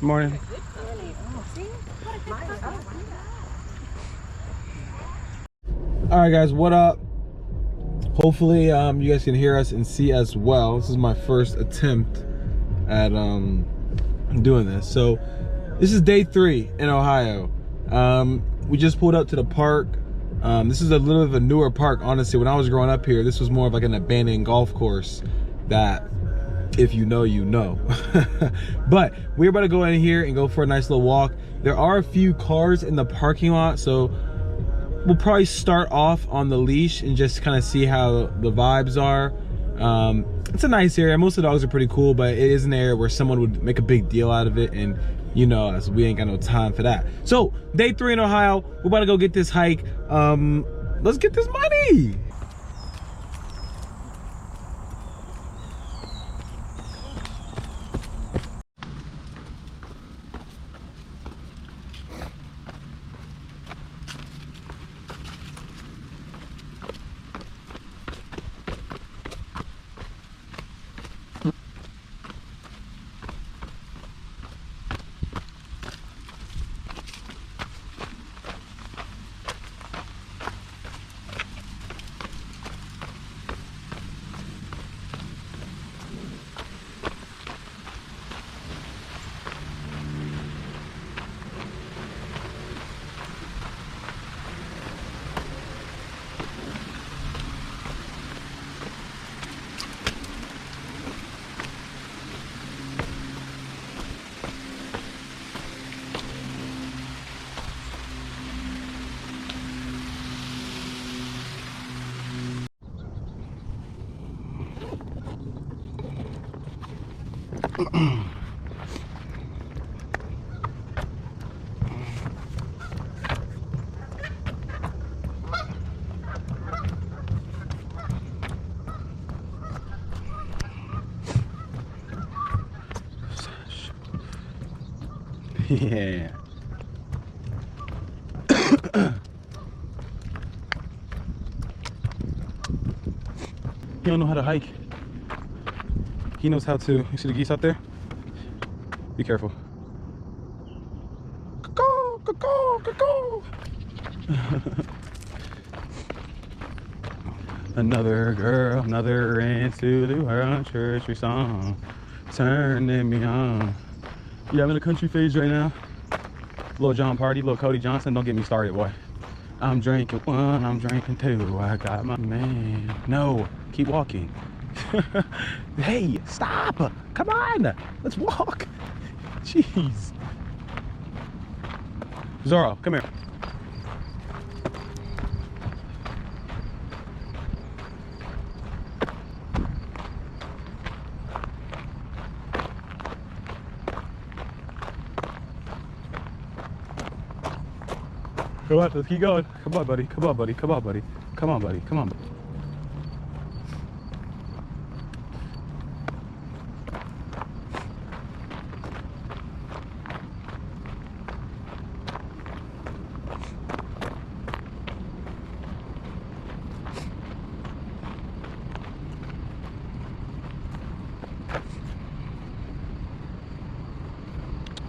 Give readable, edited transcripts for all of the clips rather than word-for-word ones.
Morning. All right, guys, what up? Hopefully, you guys can hear us and see us well. This is my first attempt at doing this. So, this is day 3 in Ohio. We just pulled up to the park. This is a little bit of a newer park, honestly. When I was growing up here, this was more of like an abandoned golf course that, if you know, you know. But we're about to go in here and go for a nice little walk. There are a few cars in the parking lot, so we'll probably start off on the leash and just kind of see how the vibes are. It's a nice area. Most of the dogs are pretty cool, but it is an area where someone would make a big deal out of it, and you know us, we ain't got no time for that. So day 3 in Ohio, we're about to go get this hike. Let's get this money. Yeah. He don't know how to hike. He knows how to. You see the geese out there? Be careful. Caw, caw, caw. Another girl, another into the world, church song, turning me on. Yeah, I'm in a country phase right now. Little John Party, little Cody Johnson. Don't get me started, boy. I'm drinking 1, I'm drinking 2. I got my man. No, keep walking. Hey, stop! Come on, let's walk. Jeez. Zoro, come here. Come on, let's keep going. Come on, buddy. Come on, buddy. Come on, buddy. Come on, buddy. Come on.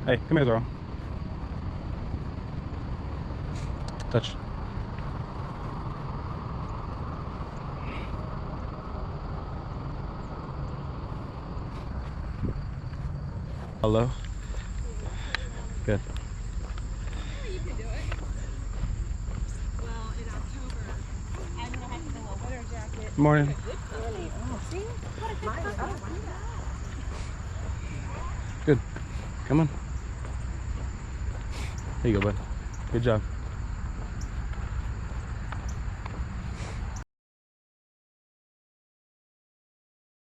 Hey, come here, Zoro. Touch. Hello. Good. You can do it. Well, in October, I'm gonna have to go a winter jacket. Morning. Really? Oh, see? What a good puppy. Good. Come on. There you go, bud. Good job.